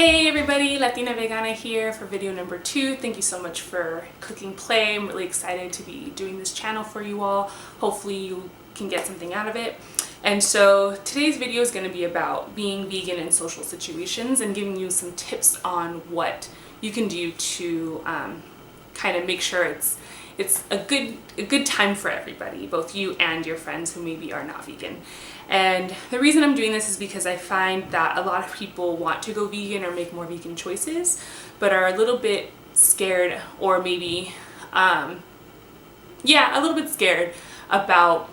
Hey everybody, Latina Vegana here for video number 2. Thank you so much for clicking play. I'm really excited to be doing this channel for you all. Hopefully you can get something out of it. And so today's video is going to be about being vegan in social situations and giving you some tips on what you can do to kind of make sure it's a good time for everybody, both you and your friends who maybe are not vegan. And the reason I'm doing this is because I find that a lot of people want to go vegan or make more vegan choices, but are a little bit scared, or maybe, a little bit scared about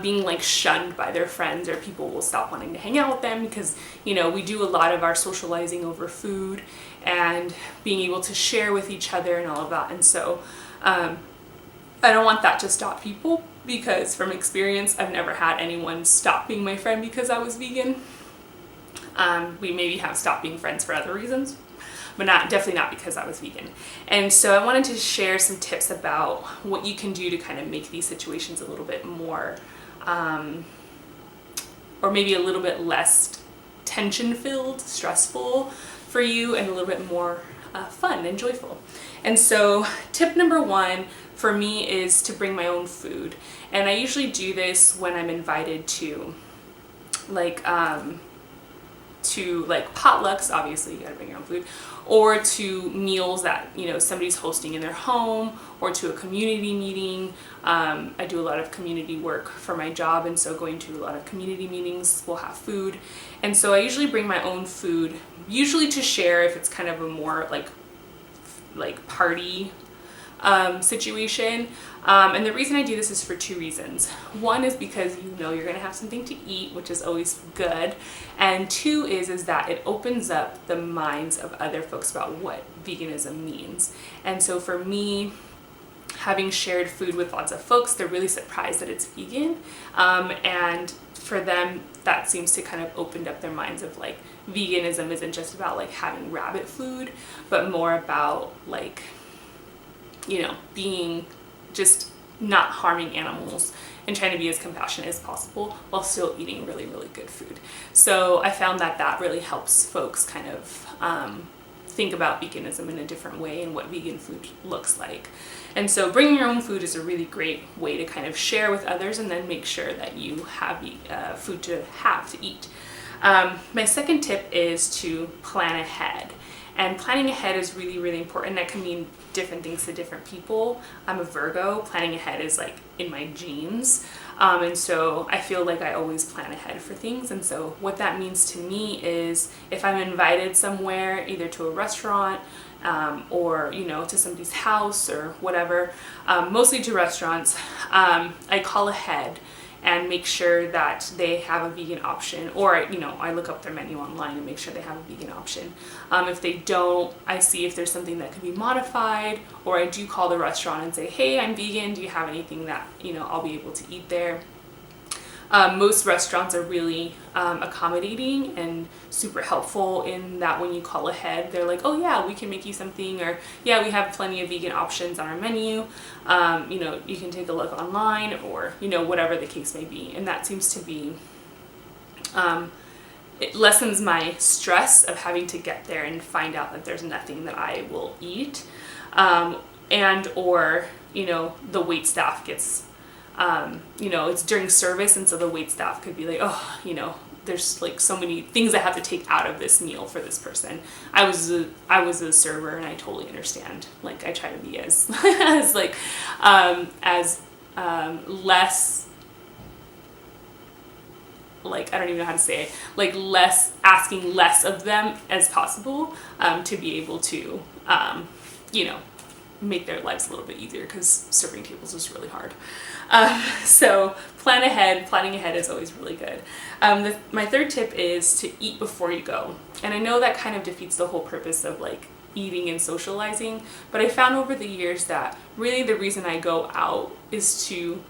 being like shunned by their friends, or people will stop wanting to hang out with them because, you know, we do a lot of our socializing over food and being able to share with each other and all of that. And so I don't want that to stop people, because from experience I've never had anyone stop being my friend because I was vegan. We maybe have stopped being friends for other reasons, but definitely not because I was vegan. And so I wanted to share some tips about what you can do to kind of make these situations a little bit more, or maybe a little bit less tension-filled, stressful for you, and a little bit more fun and joyful. And so tip number 1 for me is to bring my own food. And I usually do this when I'm invited to potlucks. Obviously you gotta bring your own food, or to meals that, you know, somebody's hosting in their home, or to a community meeting. I do a lot of community work for my job, and so going to a lot of community meetings will have food. And so I usually bring my own food, usually to share if it's kind of a more like party situation. And the reason I do this is for 2 reasons. One is because you know you're gonna have something to eat, which is always good. And 2 is that it opens up the minds of other folks about what veganism means. And so for me, having shared food with lots of folks, they're really surprised that it's vegan. And for them, that seems to kind of opened up their minds of like, veganism isn't just about like having rabbit food, but more about like, you know, being just not harming animals and trying to be as compassionate as possible while still eating really, really good food. So I found that that really helps folks kind of think about veganism in a different way and what vegan food looks like. And so bringing your own food is a really great way to kind of share with others and then make sure that you have food to eat. My second tip is to plan ahead. And planning ahead is really, really important. That can mean different things to different people. I'm a Virgo. Planning ahead is like in my genes. And so I feel like I always plan ahead for things. And so what that means to me is if I'm invited somewhere, either to a restaurant, or, you know, to somebody's house or whatever, mostly to restaurants, I call ahead and make sure that they have a vegan option, or, you know, I look up their menu online and make sure they have a vegan option. If they don't, I see if there's something that could be modified, or I do call the restaurant and say, hey, I'm vegan, do you have anything that, you know, I'll be able to eat there? Most restaurants are really accommodating and super helpful in that when you call ahead, they're like, oh yeah, we can make you something, or yeah, we have plenty of vegan options on our menu. You know, you can take a look online, or, you know, whatever the case may be. And that seems to be, it lessens my stress of having to get there and find out that there's nothing that I will eat. And, or, you know, the wait staff gets, you know, it's during service, and so the wait staff could be like, oh, you know, there's like so many things I have to take out of this meal for this person. I was a server, and I totally understand. Like, I try to be as as like less, like, I don't even know how to say it, like asking less of them as possible, to be able to, you know, make their lives a little bit easier, because serving tables is really hard. So planning ahead is always really good. My third tip is to eat before you go. And I know that kind of defeats the whole purpose of like eating and socializing, but I found over the years that really the reason I go out is to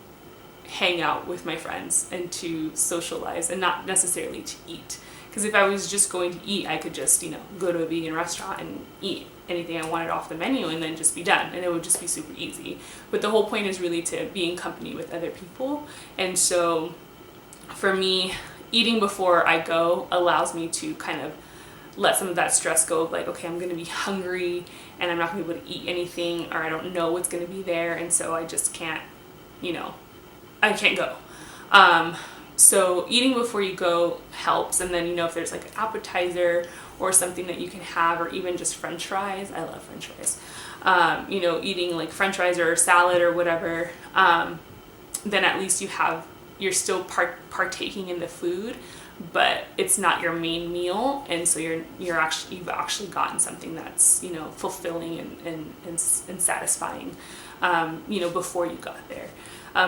hang out with my friends and to socialize, and not necessarily to eat. Because if I was just going to eat, I could just, you know, go to a vegan restaurant and eat anything I wanted off the menu and then just be done, and it would just be super easy. But the whole point is really to be in company with other people. And so for me, eating before I go allows me to kind of let some of that stress go of like, okay, I'm going to be hungry and I'm not going to be able to eat anything, or I don't know what's going to be there, and so I just can't, I can't go. So eating before you go helps. And then, if there's like an appetizer or something that you can have, or even just French fries. I love French fries. Eating like French fries or salad or whatever, then at least you're still partaking in the food, but it's not your main meal. And so you've actually gotten something that's, fulfilling and satisfying, before you got there.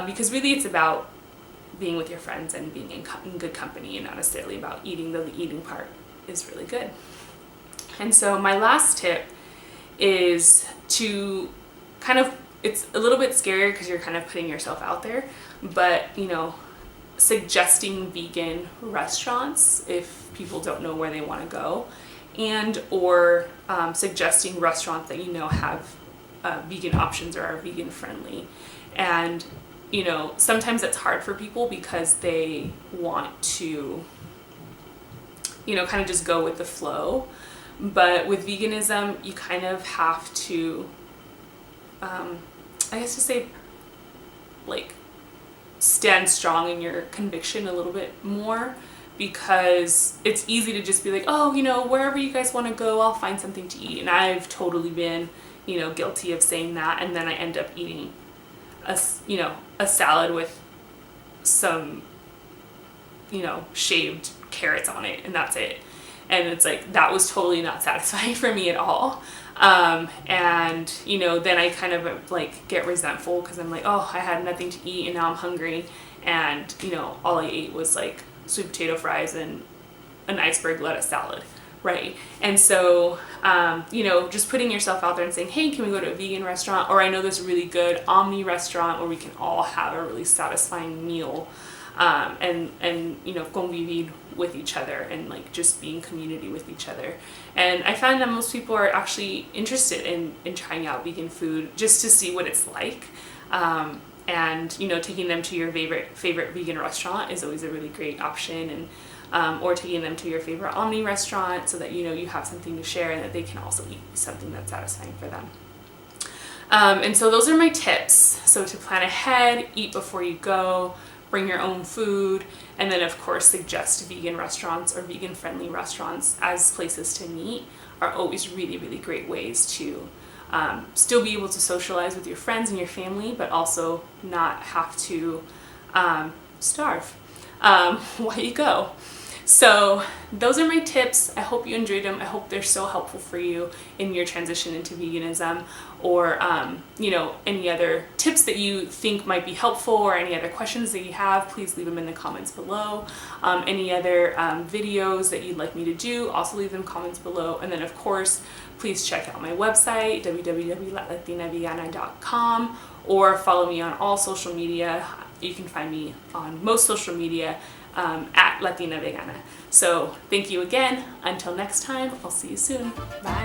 Because really it's about being with your friends and being in good company, and not necessarily about eating, though the eating part is really good. And so my last tip is to it's a little bit scarier because you're kind of putting yourself out there, but suggesting vegan restaurants if people don't know where they want to go, and or suggesting restaurants that have vegan options or are vegan friendly. And sometimes it's hard for people because they want to kind of just go with the flow. But with veganism, you kind of have to, stand strong in your conviction a little bit more, because it's easy to just be like, oh, wherever you guys want to go, I'll find something to eat. And I've totally been, guilty of saying that. And then I end up eating a salad with some, shaved carrots on it, and that's it. And it's like, that was totally not satisfying for me at all. And, then I kind of get resentful because I'm like, oh, I had nothing to eat and now I'm hungry. And, all I ate was sweet potato fries and an iceberg lettuce salad. Right. And so, just putting yourself out there and saying, hey, can we go to a vegan restaurant? Or I know this really good Omni restaurant where we can all have a really satisfying meal. And convivir with each other, and just be in community with each other. And I find that most people are actually interested in trying out vegan food just to see what it's like. And taking them to your favorite vegan restaurant is always a really great option, and or taking them to your favorite Omni restaurant so that you have something to share and that they can also eat something that's satisfying for them. And so those are my tips. So to plan ahead, eat before you go, bring your own food, and then of course suggest vegan restaurants or vegan friendly restaurants as places to meet are always really, really great ways to still be able to socialize with your friends and your family, but also not have to starve while you go. So those are my tips. I hope you enjoyed them. I hope they're so helpful for you in your transition into veganism, or any other tips that you think might be helpful, or any other questions that you have, please leave them in the comments below. Any other videos that you'd like me to do, also leave them in comments below. And then of course, please check out my website, www.latinavegana.com, or follow me on all social media. You can find me on most social media at Latina Vegana. So thank you again. Until next time, I'll see you soon. Bye.